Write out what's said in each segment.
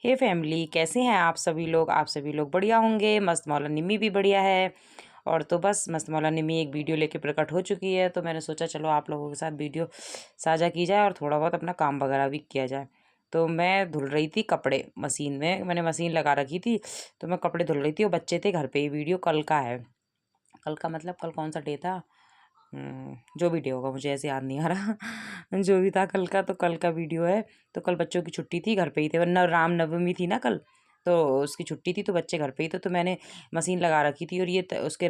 हे family, कैसे हैं आप सभी लोग। आप सभी लोग बढ़िया होंगे। मस्त मौला निम्मी भी बढ़िया है। और तो बस मस्त मौला निम्मी एक वीडियो लेके प्रकट हो चुकी है, तो मैंने सोचा चलो आप लोगों के साथ वीडियो साझा की जाए और थोड़ा बहुत अपना काम वगैरह भी किया जाए। तो मैं धुल रही थी कपड़े मशीन में, मैंने मशीन लगा रखी थी, तो मैं कपड़े धुल रही थी और बच्चे थे घर पे। ये वीडियो कल का है। कल का मतलब कल कौन सा डे था? जो भी डे होगा मुझे ऐसे याद नहीं आ रहा जो भी था कल का, तो कल का वीडियो है। तो कल बच्चों की छुट्टी थी, घर पे ही थे, वरना रामनवमी थी ना कल, तो उसकी छुट्टी थी, तो बच्चे घर पे ही थे। तो मैंने मशीन लगा रखी थी और ये उसके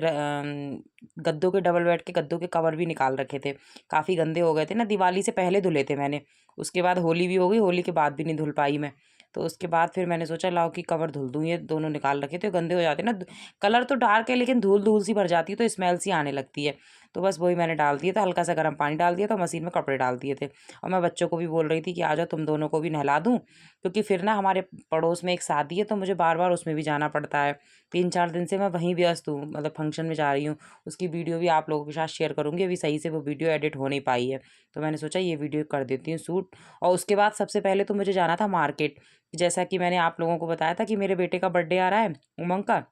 गद्दों के, डबल बेड के गद्दों के कवर भी निकाल रखे थे। काफ़ी गंदे हो गए थे ना, दिवाली से पहले धुले थे मैंने। उसके बाद होली भी हो गई, होली के बाद भी नहीं धुल पाई मैं। तो उसके बाद फिर मैंने सोचा लाओ कि कवर धुल दूँ। ये दोनों निकाल रखे थे, गंदे हो जाते ना। कलर तो डार्क है लेकिन धूल धूल सी भर जाती है, तो स्मेल सी आने लगती है। तो बस वही मैंने डाल दिया था, हल्का सा गर्म पानी डाल दिया था, मशीन में कपड़े डाल दिए थे। और मैं बच्चों को भी बोल रही थी कि आ जाओ तुम दोनों को भी नहला दूँ, क्योंकि फिर ना हमारे पड़ोस में एक शादी है, तो मुझे बार बार उसमें भी जाना पड़ता है। 3-4 दिन से मैं वहीं व्यस्त हूँ, मतलब फंक्शन में जा रही हूँ। उसकी वीडियो भी आप लोगों के साथ शेयर करूँगी। अभी सही से वो वीडियो एडिट हो नहीं पाई है, तो मैंने सोचा ये वीडियो कर देती हूँ शूट। और उसके बाद सबसे पहले तो मुझे जाना था मार्केट। जैसा कि मैंने आप लोगों को बताया था कि मेरे बेटे का बर्थडे आ रहा है, उमंग का,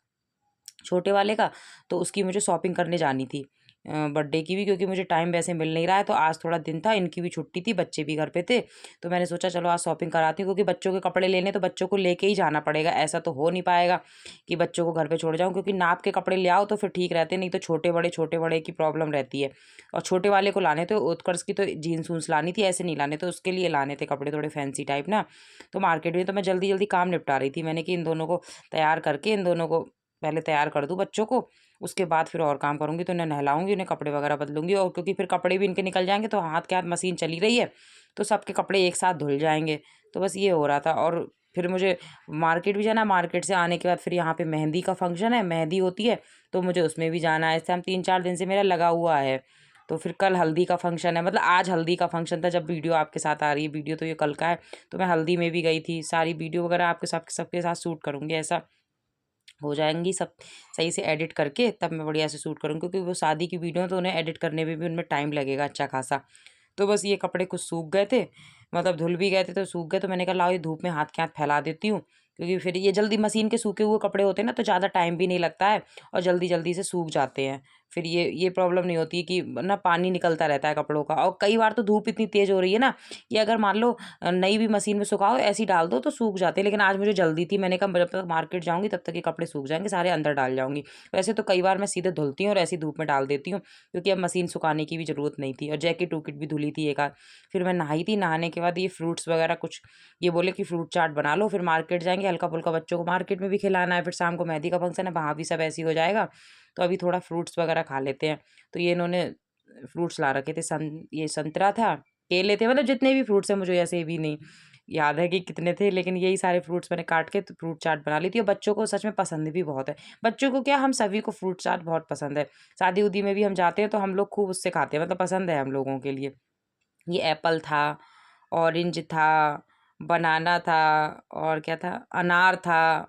छोटे वाले का। तो उसकी मुझे शॉपिंग करने जानी थी, बर्थडे की भी, क्योंकि मुझे टाइम वैसे मिल नहीं रहा है। तो आज थोड़ा दिन था, इनकी भी छुट्टी थी, बच्चे भी घर पे थे। तो मैंने सोचा चलो आज शॉपिंग कराती हूँ, क्योंकि बच्चों के कपड़े लेने तो बच्चों को लेके ही जाना पड़ेगा। ऐसा तो हो नहीं पाएगा कि बच्चों को घर पे छोड़ जाऊँ, क्योंकि नाप के कपड़े ले आओ तो फिर ठीक रहते, नहीं तो छोटे बड़े की प्रॉब्लम रहती है। और छोटे वाले को लाने थे उत्कर्ष की, तो जीन्स वून्स लानी थी, ऐसे नहीं लाने, तो उसके लिए लाने थे कपड़े थोड़े फैंसी टाइप ना। तो मार्केट में तो मैं जल्दी जल्दी काम निपटा रही थी। मैंने कि इन दोनों को तैयार करके, इन दोनों को पहले तैयार कर दूँ बच्चों को, उसके बाद फिर और काम करूँगी। तो इन्हें नहलाऊँगी, उन्हें कपड़े वगैरह बदलूँगी, और क्योंकि फिर कपड़े भी इनके निकल जाएँगे, तो हाथ के हाथ मशीन चली रही है, तो सबके कपड़े एक साथ धुल जाएँगे। तो बस ये हो रहा था। और फिर मुझे मार्केट भी जाना, मार्केट से आने के बाद फिर यहाँ पे मेहंदी का फंक्शन है, मेहंदी होती है, तो मुझे उसमें भी जाना है। इस टाइम 3-4 दिन से मेरा लगा हुआ है। तो फिर कल हल्दी का फंक्शन है, मतलब आज हल्दी का फंक्शन था जब वीडियो आपके साथ आ रही है। वीडियो तो ये कल का है। तो मैं हल्दी में भी गई थी, सारी वीडियो वगैरह आपके सबके साथ शूट करूँगी। ऐसा हो जाएँगी सब सही से एडिट करके, तब मैं बढ़िया से शूट करूँगी, क्योंकि वो शादी की वीडियो है, तो उन्हें एडिट करने में भी उनमें टाइम लगेगा अच्छा खासा। तो बस ये कपड़े कुछ सूख गए थे, मतलब धुल भी गए थे तो सूख गए, तो मैंने कहा लाओ ये धूप में हाथ के हाथ फैला देती हूँ, क्योंकि फिर ये जल्दी मशीन के सूखे हुए कपड़े होते हैं ना, तो ज़्यादा टाइम भी नहीं लगता है और जल्दी जल्दी से सूख जाते हैं। फिर ये प्रॉब्लम नहीं होती है कि ना पानी निकलता रहता है कपड़ों का। और कई बार तो धूप इतनी तेज़ हो रही है ना, कि अगर मान लो नई भी मशीन में सुखाओ, ऐसी डाल दो तो सूख जाते हैं। लेकिन आज मुझे जल्दी थी, मैंने कहा जब तक मार्केट जाऊँगी तब तक ये कपड़े सूख जाएँगे, सारे अंदर डाल जाऊँगी। वैसे तो कई बार मैं सीधे धुलती हूँ और ऐसी धूप में डाल देती हूँ, क्योंकि अब मशीन सुखाने की भी ज़रूरत नहीं थी। और जैकेट वूकेट भी धुली थी एक आध। फिर मैं नहाई थी, नहाने के बाद ये फ्रूट्स वगैरह कुछ, ये बोले कि फ्रूट चाट बना लो, फिर मार्केट जाएँगे, हल्का-फुल्का बच्चों को मार्केट में भी खिलाना है, फिर शाम को मेहंदी का फंक्शन है, वहाँ भी सब ऐसे ही हो जाएगा। तो अभी थोड़ा फ्रूट्स वगैरह खा लेते हैं। तो ये इन्होंने फ्रूट्स ला रखे थे, ये संतरा था, केले थे, मतलब जितने भी फ्रूट्स हैं, मुझे ऐसे भी नहीं याद है कि कितने थे, लेकिन यही सारे फ्रूट्स मैंने काट के तो फ्रूट चाट बना ली थी। और बच्चों को सच में पसंद भी बहुत है। बच्चों को क्या, हम सभी को फ्रूट चाट बहुत पसंद है। शादी-उदी में भी हम जाते हैं तो हम लोग खूब उससे खाते हैं, मतलब पसंद है हम लोगों के लिए। ये एप्पल था, ऑरेंज था, बनाना था, और क्या था, अनार था,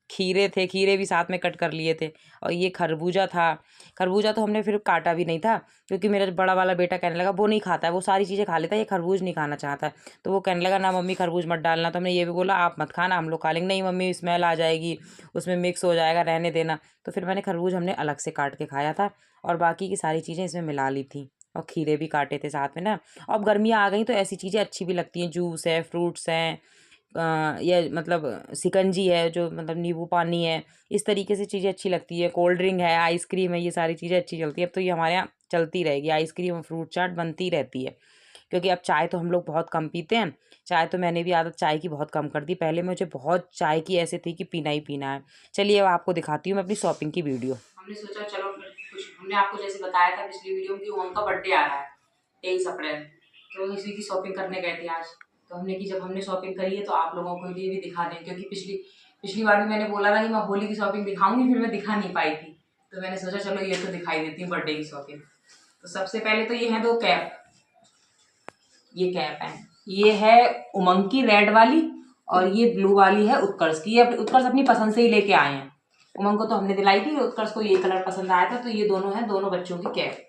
खीरे थे, खीरे भी साथ में कट कर लिए थे, और ये खरबूजा था। खरबूजा तो हमने फिर काटा भी नहीं था, क्योंकि मेरा जो बड़ा वाला बेटा कहने लगा वो नहीं खाता है, वो सारी चीज़ें खा लेता है, ये खरबूज नहीं खाना चाहता है। तो वो कहने लगा ना मम्मी खरबूज मत डालना, तो हमने ये भी बोला आप मत खाना, हम लोग खा लेंगे। नहीं मम्मी स्मेल आ जाएगी, उसमें मिक्स हो जाएगा, रहने देना। तो फिर मैंने खरबूज हमने अलग से काट के खाया था, और बाकी की सारी चीज़ें इसमें मिला ली थी। और खीरे भी काटे थे साथ में ना। अब गर्मियाँ आ गई तो ऐसी चीज़ें अच्छी भी लगती हैं, जूस है, फ्रूट्स हैं, या मतलब शिकंजी है, जो मतलब नींबू पानी है, इस तरीके से चीज़ें अच्छी लगती है। कोल्ड ड्रिंक है, आइसक्रीम है, ये सारी चीज़ें अच्छी चलती है। अब तो ये हमारे यहाँ चलती रहेगी, आइसक्रीम और फ्रूट चाट बनती रहती है, क्योंकि अब चाय तो हम लोग बहुत कम पीते हैं। चाय तो मैंने भी आदत चाय की बहुत कम कर दी। पहले मुझे बहुत चाय की ऐसे थी कि पीना ही पीना है। चलिए अब आपको दिखाती हूँ मैं अपनी शॉपिंग की वीडियो। हमने सोचा चलो फिर कुछ, हमने आपको जैसे बताया था पिछली वीडियो में कि उनका बर्थडे आ रहा है 23 अप्रैल, तो इसी की शॉपिंग करने गए थे आज। तो हमने कि जब हमने शॉपिंग करी है तो आप लोगों को लिए भी दिखा दें, क्योंकि पिछली पिछली बार भी मैंने बोला था कि मैं होली की शॉपिंग दिखाऊंगी, फिर मैं दिखा नहीं पाई थी। तो मैंने सोचा चलो ये तो दिखाई देती हूँ बर्थडे की शॉपिंग। तो सबसे पहले तो ये है 2 कैप। ये कैप है, ये है उमंग की रेड वाली, और ये ब्लू वाली है उत्कर्ष की। ये उत्कर्ष अपनी पसंद से ही लेके आए हैं। उमंग को तो हमने दिलाई थी, उत्कर्ष को ये कलर पसंद आया था, तो ये दोनों हैं, दोनों बच्चों की कैप।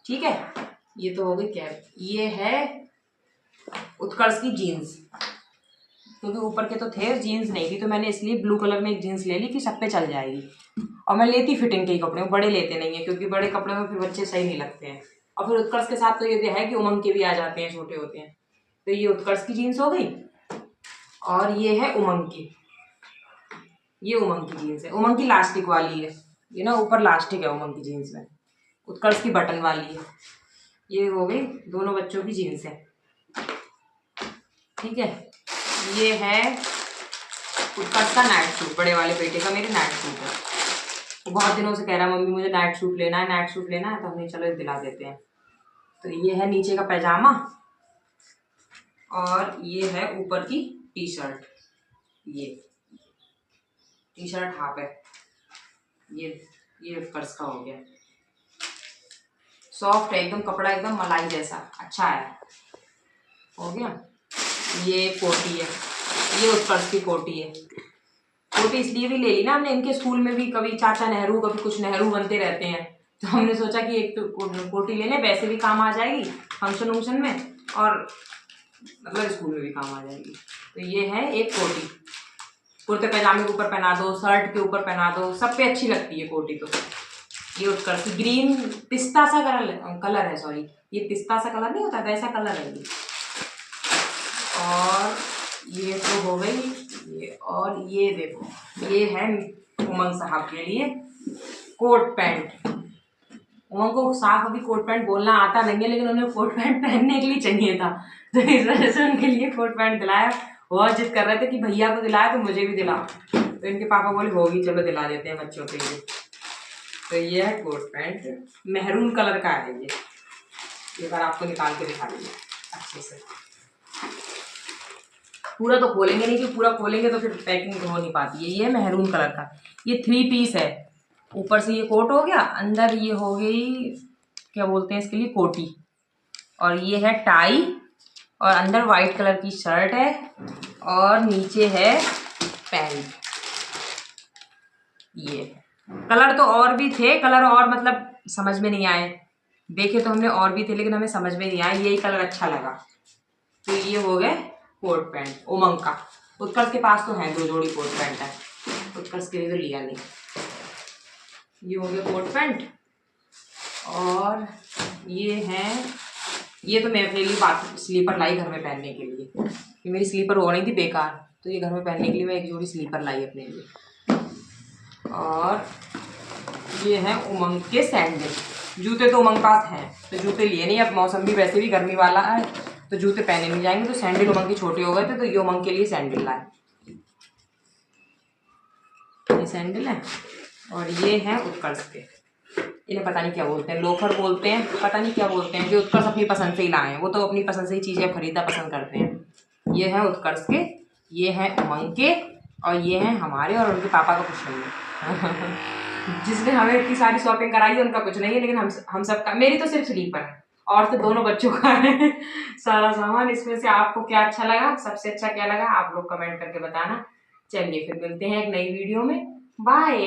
ठीक है, ये तो हो गई कैप। ये है उत्कर्ष की जीन्स, क्योंकि ऊपर के तो थे, जीन्स नहीं थी, तो मैंने इसलिए ब्लू कलर में एक जीन्स ले ली कि सब पे चल जाएगी। और मैं लेती फिटिंग के ही कपड़े, वो बड़े लेते नहीं है, क्योंकि बड़े कपड़े में फिर बच्चे सही नहीं लगते हैं। और फिर उत्कर्ष के साथ तो ये है कि उमंग के भी आ जाते हैं, छोटे होते हैं। तो ये उत्कर्ष की जीन्स हो गई, और ये है उमंग की, ये उमंग की जीन्स है। उमंग की लास्टिक वाली है, ये ना ऊपर लास्टिक है उमंग की जीन्स में। उत्कर्ष की बटन वाली है। ये हो गई दोनों बच्चों की जीन्स है, ठीक है। ये है उत्कर्ष का नाइट सूट, बड़े वाले बेटे का मेरे नाइट सूट है। वो बहुत दिनों से कह रहा है मम्मी मुझे नाइट सूट लेना है, नाइट सूट लेना है, तो हमने चलो दिला देते हैं। तो ये है नीचे का पैजामा, और ये है ऊपर की टी शर्ट। ये टी शर्ट हाफ है, ये उत्कर्ष का हो गया। सॉफ्ट है एकदम, कपड़ा एकदम मलाई जैसा, अच्छा है, हो गया। ये कोटी है, ये उत्कर्ष की कोटी है। कोटी इसलिए भी ले ली ना हमने, इनके स्कूल में भी कभी चाचा नेहरू, कभी कुछ नेहरू बनते रहते हैं, तो हमने सोचा कि एक तो कोटी लेने, वैसे भी काम आ जाएगी फंक्शन वंक्शन में, और मतलब स्कूल में भी काम आ जाएगी। तो ये है एक कोटी, कुर्ते पैजामे के ऊपर पहना दो, शर्ट के ऊपर पहना दो, सब पे अच्छी लगती है कोटी। तो ये उत्कर्ष की ग्रीन पिस्ता सा कलर है, सॉरी, ये पिस्ता सा कलर नहीं होता, वैसा कलर है ये। और ये तो हो गई ये, और ये देखो, ये है उमंग साहब के लिए कोट पैंट। उमंग को साफ अभी कोट पैंट बोलना आता नहीं है, लेकिन उन्हें कोट पैंट पहनने के लिए चाहिए था, तो इस वजह से उनके लिए कोट पैंट दिलाया। बहुत जिद कर रहे थे कि भैया को दिलाया तो मुझे भी दिला, तो इनके पापा बोले होगी चलो दिला देते हैं बच्चों के लिए। तो ये है कोट पैंट, मेहरून कलर का है ये। एक बार आपको निकाल के दिखा देंगे अच्छे से। पूरा तो खोलेंगे नहीं, कि पूरा खोलेंगे तो फिर पैकिंग तो हो नहीं पाती है। ये मेहरून कलर का, ये 3 पीस है। ऊपर से ये कोट हो गया, अंदर ये हो गई क्या बोलते हैं इसके लिए, कोटी, और ये है टाई, और अंदर वाइट कलर की शर्ट है, और नीचे है पैंट। ये कलर तो और भी थे, कलर और मतलब समझ में नहीं आए, देखे तो हमने और भी थे लेकिन हमें समझ में नहीं आया, यही कलर अच्छा लगा। तो ये हो गए कोट पैंट उमंग का। उत्कर्ष के पास तो है 2 जोड़ी कोट पैंट है, उत्कर्ष के लिए तो लिया नहीं। ये हो गया कोट पैंट, और ये है, ये तो मैं अपने लिए स्लीपर लाई घर में पहनने के लिए, कि मेरी स्लीपर हो रही थी बेकार, तो ये घर में पहनने के लिए मैं एक जोड़ी स्लीपर लाई अपने लिए। और ये है उमंग के सैंडल। जूते तो उमंग पास हैं, तो जूते लिए नहीं, अब मौसम भी वैसे भी गर्मी वाला है, तो जूते पहने नहीं जाएंगे, तो सैंडल उमंग के छोटे हो गए थे, तो ये उमंग के लिए सैंडल लाए। ये सैंडल है, और ये है उत्कर्ष के, इन्हें पता नहीं क्या बोलते हैं, लोफर बोलते हैं, पता नहीं क्या बोलते हैं, जो उत्कर्ष अपनी पसंद से ही लाए हैं। वो तो अपनी पसंद से ही चीज़ें खरीदना पसंद करते हैं। ये है उत्कर्ष के, ये है उमंग के, और ये हैं हमारे, और उनके पापा का कुछ नहीं है। जिसने हमें इतनी सारी शॉपिंग कराई है उनका कुछ नहीं है, लेकिन हम सबका, मेरी तो सिर्फ स्लीपर है, और तो दोनों बच्चों का है सारा सामान। इसमें से आपको क्या अच्छा लगा, सबसे अच्छा क्या लगा, आप लोग कमेंट करके बताना। चलिए फिर मिलते हैं एक नई वीडियो में, बाय।